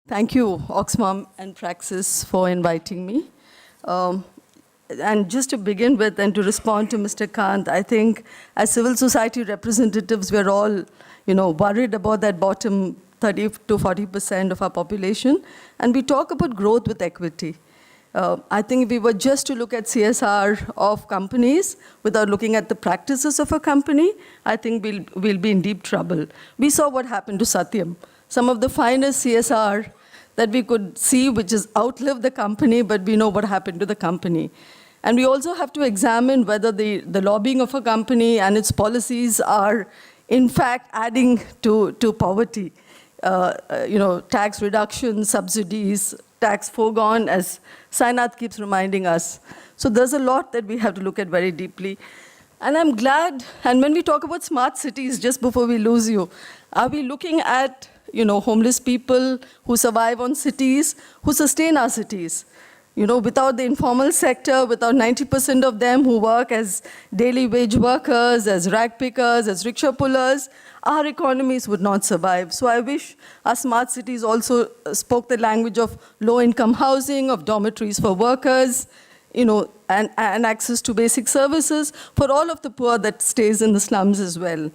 Thank you, Oxfam and Praxis, for inviting me. And just to begin with and to respond to Mr. Kant, I think as civil society representatives, we're all worried about that bottom 30 to 40% of our population. And we talk about growth with equity. I think if we were just to look at CSR of companies without looking at the practices of a company, I think we'll be in deep trouble. We saw what happened to Satyam. Some of the finest CSR that we could see, which is outlived the company, but we know what happened to the company. And we also have to examine whether the lobbying of a company and its policies are, in fact, adding to poverty. Tax reduction, subsidies, tax foregone, as Sainath keeps reminding us. So there's a lot that we have to look at very deeply. And I'm glad, and when we talk about smart cities, just before we lose you, are we looking at homeless people who survive on cities, who sustain our cities? Without the informal sector, without 90% of them who work as daily wage workers, as rag pickers, as rickshaw pullers, our economies would not survive. So I wish our smart cities also spoke the language of low-income housing, of dormitories for workers, and access to basic services for all of the poor that stays in the slums as well.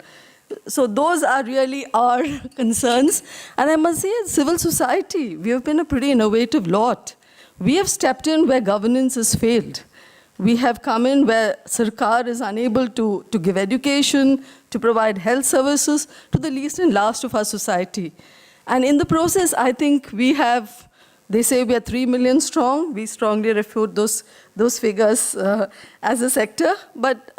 So those are really our concerns. And I must say, as civil society, we have been a pretty innovative lot. We have stepped in where governance has failed. We have come in where Sarkar is unable to give education, to provide health services to the least and last of our society. And in the process, I think we have, they say we are 3 million strong. We strongly refute those figures as a sector. But,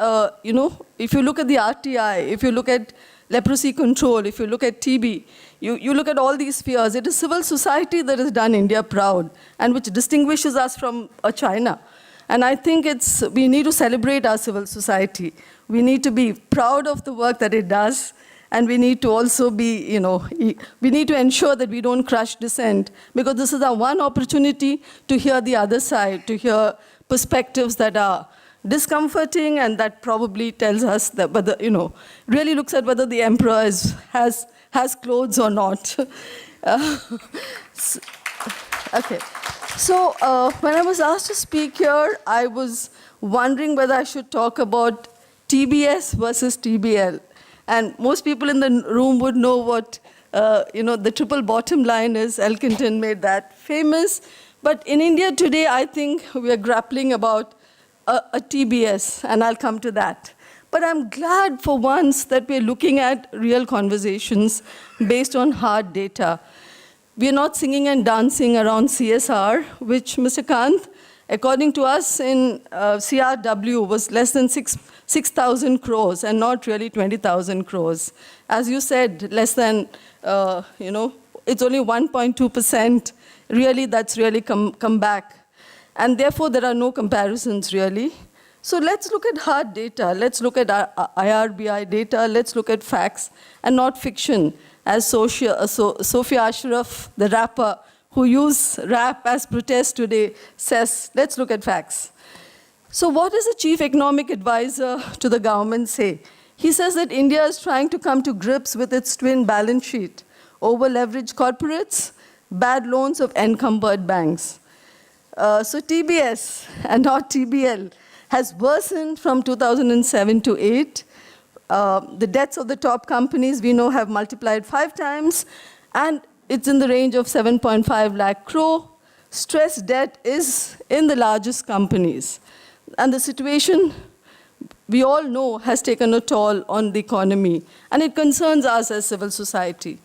if you look at the RTI, if you look at leprosy control, if you look at TB, you look at all these spheres, it is civil society that has done India proud and which distinguishes us from China. And I think we need to celebrate our civil society. We need to be proud of the work that it does, and we need to also be, we need to ensure that we don't crush dissent, because this is our one opportunity to hear the other side, to hear perspectives that are discomforting and that probably tells us that whether, really looks at whether the emperor has clothes or not. Okay. So when I was asked to speak here, I was wondering whether I should talk about TBS versus TBL. And most people in the room would know what the triple bottom line is. Elkington made that famous. But in India today, I think we are grappling about a TBS, and I'll come to that. But I'm glad for once that we're looking at real conversations based on hard data. We're not singing and dancing around CSR, which, Mr. Kant, according to us in CRW, was less than 6,000 crores and not really 20,000 crores. As you said, less than, it's only 1.2%. Really, that's really come back. And therefore, there are no comparisons, really. So let's look at hard data. Let's look at IRBI data. Let's look at facts and not fiction. As Sophia Ashraf, the rapper who used rap as protest today, says, let's look at facts. So what does the chief economic advisor to the government say? He says that India is trying to come to grips with its twin balance sheet, over-leveraged corporates, bad loans of encumbered banks. So TBS and not TBL has worsened from 2007 to 8. The debts of the top companies we know have multiplied 5 times, and it's in the range of 7.5 lakh crore. Stress debt is in the largest companies. And the situation, we all know, has taken a toll on the economy, and it concerns us as civil society.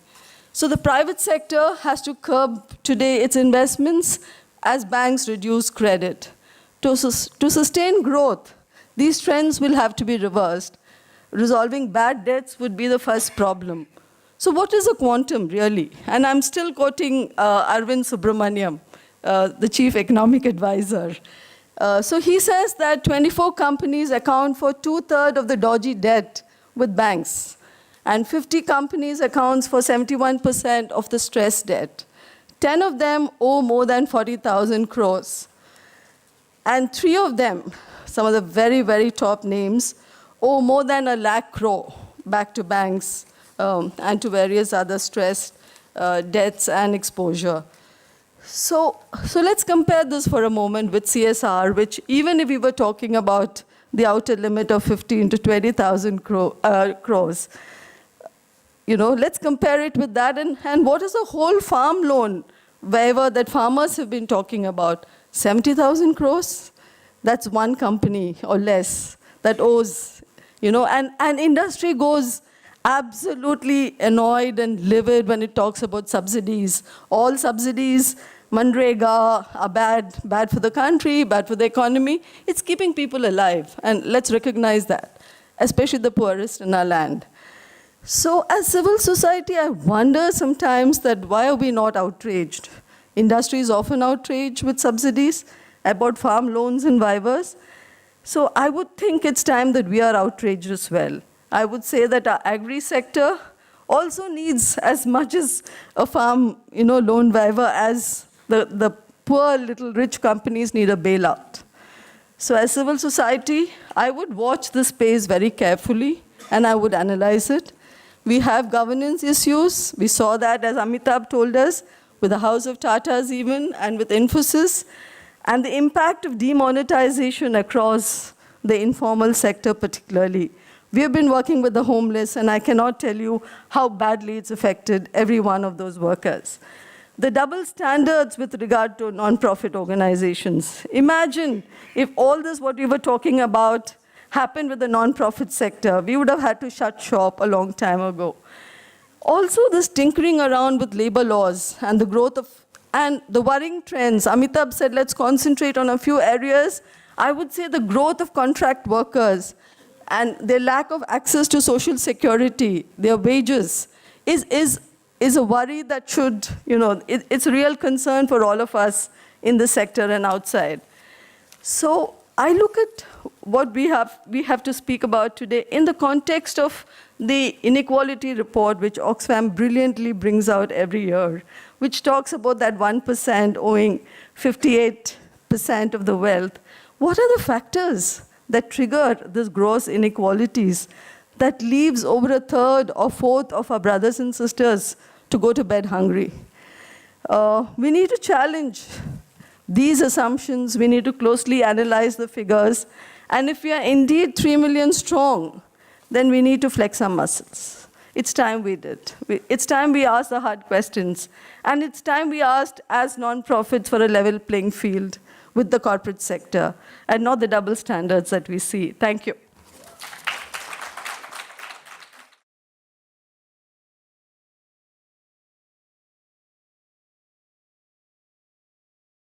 So the private sector has to curb today its investments as banks reduce credit. To sustain growth, these trends will have to be reversed. Resolving bad debts would be the first problem. So what is a quantum, really? And I'm still quoting Arvind Subramaniam, the chief economic advisor. So he says that 24 companies account for 2/3 of the dodgy debt with banks, and 50 companies accounts for 71% of the stress debt. 10 of them owe more than 40,000 crores. And 3 of them, some of the very, very top names, owe more than 1 lakh crore back to banks and to various other stressed debts and exposure. So let's compare this for a moment with CSR, which even if we were talking about the outer limit of 15 to 20,000 crores, let's compare it with that. And what is the whole farm loan waiver that farmers have been talking about? 70,000 crores? That's one company or less that owes, and industry goes absolutely annoyed and livid when it talks about subsidies. All subsidies, Manrega, are bad for the country, bad for the economy. It's keeping people alive, and let's recognize that, especially the poorest in our land. So as civil society, I wonder sometimes that why are we not outraged? Industry is often outraged with subsidies about farm loans and waivers. So I would think it's time that we are outraged as well. I would say that our agri sector also needs as much as a farm loan waiver as the poor little rich companies need a bailout. So as civil society, I would watch this space very carefully and I would analyze it. We have governance issues. We saw that, as Amitabh told us, with the House of Tatas even, and with Infosys, and the impact of demonetization across the informal sector particularly. We have been working with the homeless, and I cannot tell you how badly it's affected every one of those workers. The double standards with regard to non-profit organizations. Imagine if all this, what we were talking about, happened with the non-profit sector. We would have had to shut shop a long time ago. Also, this tinkering around with labor laws and the growth of, and the worrying trends. Amitabh said, let's concentrate on a few areas. I would say the growth of contract workers and their lack of access to social security, their wages, is a worry that should, it's a real concern for all of us in the sector and outside. So I look at what we have to speak about today in the context of the inequality report, which Oxfam brilliantly brings out every year, which talks about that 1% owing 58% of the wealth. What are the factors that trigger these gross inequalities that leaves over a third or fourth of our brothers and sisters to go to bed hungry? We need to challenge these assumptions. We need to closely analyze the figures. And if we are indeed 3 million strong, then we need to flex our muscles. It's time we did. It's time we asked the hard questions. And it's time we asked, as nonprofits, for a level playing field with the corporate sector and not the double standards that we see. Thank you.